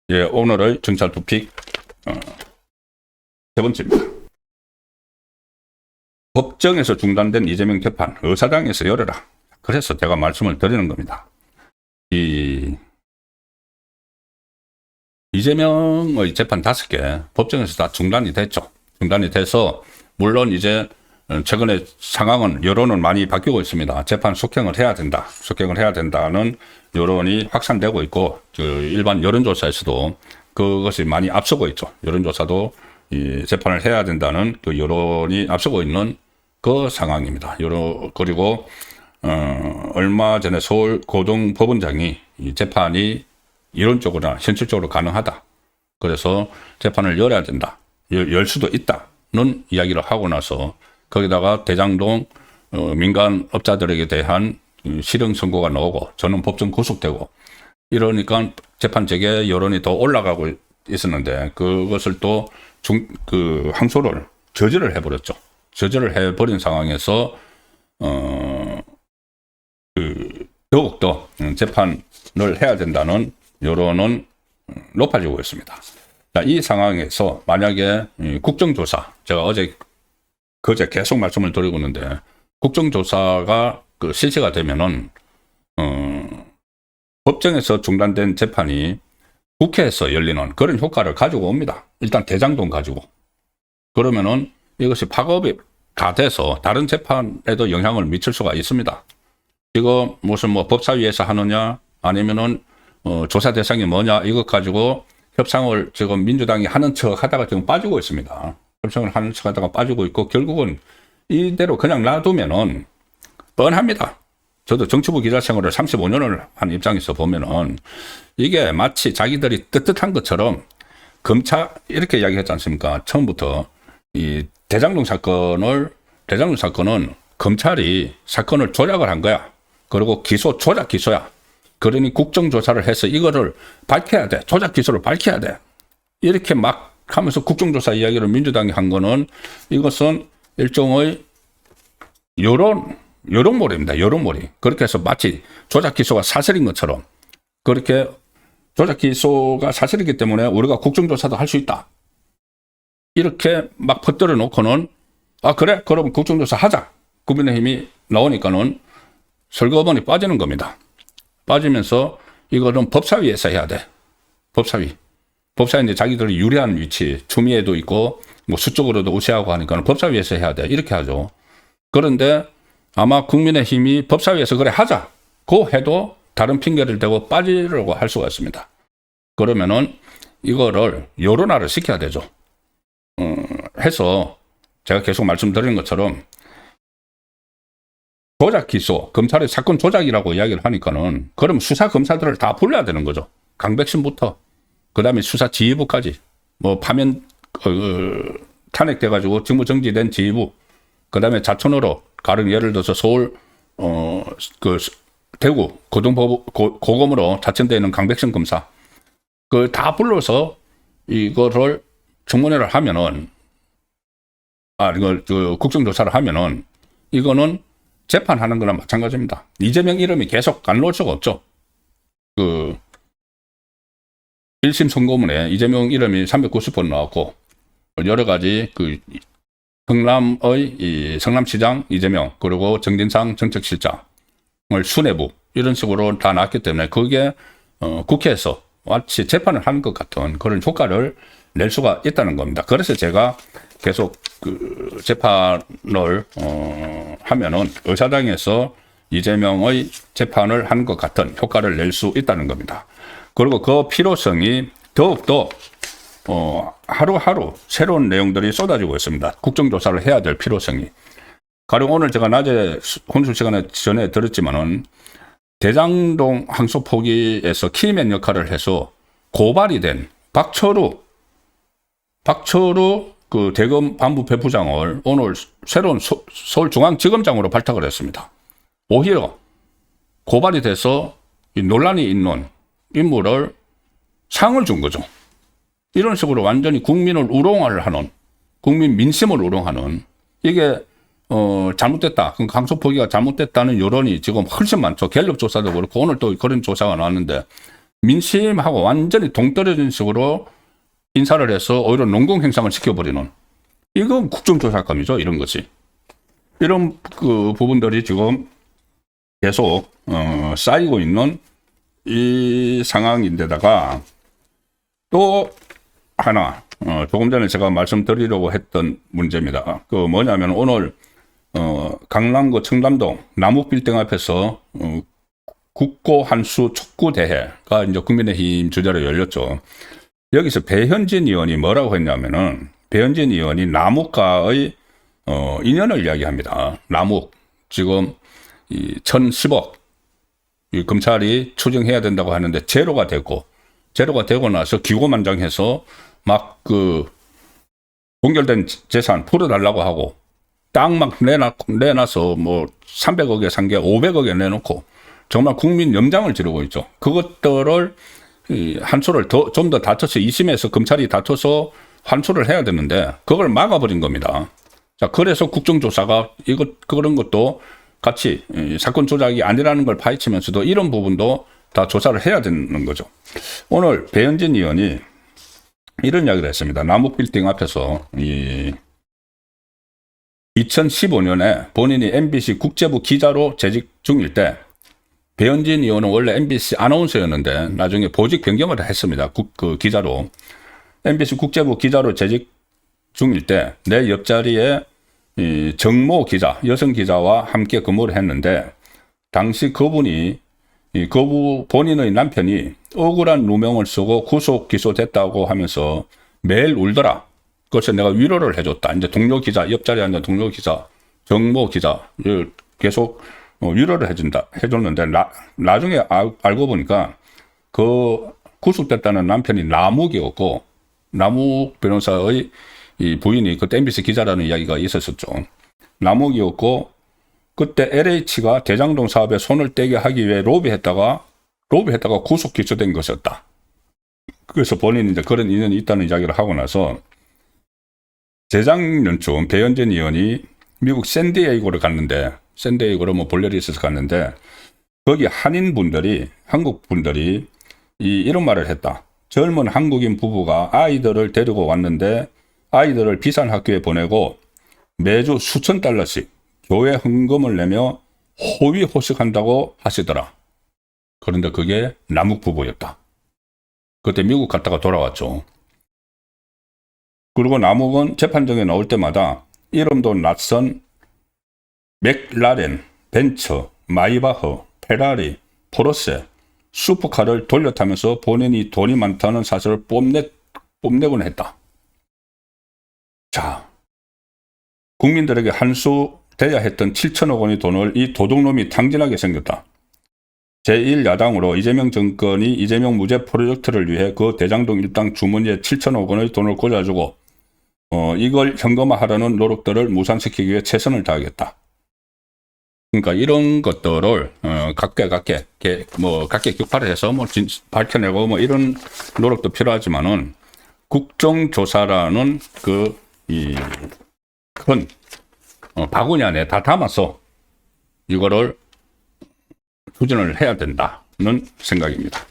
예, 오늘의 정찰 토픽 세 번째입니다. 법정에서 중단된 이재명 재판, 의사당에서 열어라. 그래서 제가 말씀을 드리는 겁니다. 이재명의 재판 5개 법정에서 다 중단이 됐죠. 중단이 돼서 물론 이제 최근에 상황은 여론은 많이 바뀌고 있습니다. 재판 속행을 해야 된다. 속행을 해야 된다는 여론이 확산되고 있고 일반 여론조사에서도 그것이 많이 앞서고 있죠. 여론조사도 이 재판을 해야 된다는 그 여론이 앞서고 있는 그 상황입니다. 그리고 얼마 전에 서울 고등법원장이 이 재판이 이론적으로나 현실적으로 가능하다. 그래서 재판을 열어야 된다. 열 수도 있다는 이야기를 하고 나서 거기다가 대장동 민간업자들에게 대한 실형 선고가 나오고 저는 법정 구속되고 이러니까 재판 재개 여론이 더 올라가고 있었는데 그것을 또 항소를 저지를 해버렸죠. 저지를 해버린 상황에서 더욱더 재판을 해야 된다는 여론은 높아지고 있습니다. 자, 이 상황에서 만약에 국정조사, 제가 그제 계속 말씀을 드리고 있는데 국정조사가 실시가 되면은 법정에서 중단된 재판이 국회에서 열리는 그런 효과를 가지고 옵니다. 일단 대장동 가지고. 그러면은 이것이 파급이 다 돼서 다른 재판에도 영향을 미칠 수가 있습니다. 이거 무슨 법사위에서 하느냐 아니면은 조사 대상이 뭐냐 이것 가지고 협상을 지금 민주당이 하는 척 하다가 지금 빠지고 있습니다. 협상을 하는 척 하다가 빠지고 있고 결국은 이대로 그냥 놔두면은 뻔합니다. 저도 정치부 기자 생활을 35년을 한 입장에서 보면은 이게 마치 자기들이 떳떳한 것처럼 검찰 이렇게 이야기했지 않습니까? 처음부터 이 대장동 사건은 검찰이 사건을 조작을 한 거야. 그리고 조작 기소야. 그러니 국정조사를 해서 이거를 밝혀야 돼. 조작 기소를 밝혀야 돼. 이렇게 막 하면서 국정조사 이야기를 민주당이 한 거는 이것은 일종의 여론몰이입니다. 여론몰이. 그렇게 해서 마치 조작 기소가 사실인 것처럼 그렇게 조작 기소가 사실이기 때문에 우리가 국정조사도 할 수 있다. 이렇게 막 퍼뜨려 놓고는 그래? 그럼 국정조사 하자. 국민의힘이 나오니까는 설거번이 빠지는 겁니다. 빠지면서 이거는 법사위에서 해야 돼. 법사위 이제 자기들이 유리한 위치, 추미애도 있고 수적으로도 우세하고 하니까 법사위에서 해야 돼. 이렇게 하죠. 그런데 아마 국민의힘이 법사위에서 그래 하자고 해도 다른 핑계를 대고 빠지려고 할 수가 있습니다. 그러면은 이거를 여론화를 시켜야 되죠. 해서 제가 계속 말씀드리는 것처럼 조작 기소, 검찰의 사건 조작이라고 이야기를 하니까는 그럼 수사 검사들을 다 불러야 되는 거죠. 강백신부터 그다음에 수사 지휘부까지 파면 탄핵돼가지고 직무 정지된 지휘부 그다음에 자천으로 가령 예를 들어서 서울 대구 고검으로 자천되어 있는 강백신 검사 그 다 불러서 이거를 청문회를 하면은 이걸 국정조사를 하면은 이거는 재판하는 거랑 마찬가지입니다. 이재명 이름이 계속 안 나올 수가 없죠. 1심 선고문에 이재명 이름이 390번 나왔고 여러 가지 성남의 성남시장 이재명 그리고 정진상 정책실장을 수뇌부 이런 식으로 다 나왔기 때문에 그게 국회에서 마치 재판을 하는 것 같은 그런 효과를 낼 수가 있다는 겁니다. 그래서 제가 계속 재판을 하면은 의사당에서 이재명의 재판을 하는 것 같은 효과를 낼 수 있다는 겁니다. 그리고 그 필요성이 더욱더 하루하루 새로운 내용들이 쏟아지고 있습니다. 국정조사를 해야 될 필요성이. 가령 오늘 제가 낮에 혼술 시간에 전에 들었지만은 대장동 항소 포기에서 키맨 역할을 해서 고발이 된 박철우 대검 반부패 부장을 오늘 새로운 서울중앙지검장으로 발탁을 했습니다. 오히려 고발이 돼서 논란이 있는 인물을 상을 준 거죠. 이런 식으로 완전히 국민을 우롱을 하는, 국민 민심을 우롱하는, 이게 잘못됐다. 그럼 강소 포기가 잘못됐다는 여론이 지금 훨씬 많죠. 갤럽 조사도 그렇고 오늘 또 그런 조사가 나왔는데 민심하고 완전히 동떨어진 식으로 인사를 해서 오히려 농공 행상을 시켜버리는 이건 국정조사감이죠. 이런 것이. 이런 그 부분들이 지금 계속 쌓이고 있는 이 상황인데다가 또 하나 조금 전에 제가 말씀드리려고 했던 문제입니다. 그 뭐냐면 오늘 강남구 청담동 남욱빌딩 앞에서 국고 한수 촉구 대회가 이제 국민의힘 주재로 열렸죠. 여기서 배현진 의원이 뭐라고 했냐면은 배현진 의원이 남욱과의 인연을 이야기합니다. 남욱 지금 이 1,010억 이 검찰이 추정해야 된다고 하는데 제로가 되고 나서 기고만장해서 막 그 동결된 재산 풀어달라고 하고 땅 막 내놔서 뭐 300억에 산 게 500억에 내놓고 정말 국민 염장을 지르고 있죠. 그것들을 한초를 좀 더 다쳐서 2심에서 검찰이 다쳐서 환수를 해야 되는데 그걸 막아버린 겁니다. 자, 그래서 국정조사가 그런 것도 같이 사건 조작이 아니라는 걸 파헤치면서도 이런 부분도 다 조사를 해야 되는 거죠. 오늘 배현진 의원이 이런 이야기를 했습니다. 남욱빌딩 앞에서 2015년에 본인이 MBC 국제부 기자로 재직 중일 때 배현진 의원은 원래 MBC 아나운서였는데 나중에 보직 변경을 했습니다. 그 기자로. MBC 국제부 기자로 재직 중일 때 내 옆자리에 정모 기자, 여성 기자와 함께 근무를 했는데 당시 그분이 본인의 남편이 억울한 누명을 쓰고 구속 기소됐다고 하면서 매일 울더라. 그래서 내가 위로를 해줬다. 이제 동료 기자, 옆자리에 앉은 동료 기자, 정모 기자 계속 위로를 해줬는데 나중에 알고 보니까 그 구속됐다는 남편이 남욱이었고 남욱 변호사의 이 부인이 그때 MBC 기자라는 이야기가 있었었죠. 남욱이었고 그때 LH가 대장동 사업에 손을 떼게 하기 위해 로비했다가 구속 기소된 것이었다. 그래서 본인이 이제 그런 인연이 있다는 이야기를 하고 나서 재작년쯤 배현진 의원이 미국 샌디에이고를 갔는데 샌디에이고로 뭐 볼 일이 있어서 갔는데 거기 한국 분들이 이런 말을 했다. 젊은 한국인 부부가 아이들을 데리고 왔는데 아이들을 비싼 학교에 보내고 매주 수천 달러씩 교회 헌금을 내며 호위호식한다고 하시더라. 그런데 그게 남욱 부부였다. 그때 미국 갔다가 돌아왔죠. 그리고 남욱은 재판정에 나올 때마다 이름도 낯선 맥라렌, 벤처, 마이바흐, 페라리, 포르쉐, 슈퍼카를 돌려타면서 본인이 돈이 많다는 사실을 뽐내곤 했다. 자, 국민들에게 한수돼야 했던 7천억 원의 돈을 이 도둑놈이 탕진하게 생겼다. 제1야당으로 이재명 정권이 이재명 무죄 프로젝트를 위해 그 대장동 일당 주머니에 7천억 원의 돈을 꽂아주고 이걸 현금화하려는 노력들을 무산시키기 위해 최선을 다하겠다. 그러니까 이런 것들을 각계 격파를 해서 밝혀내고 이런 노력도 필요하지만은 국정조사라는 큰 바구니 안에 다 담아서 이거를 추진을 해야 된다는 생각입니다.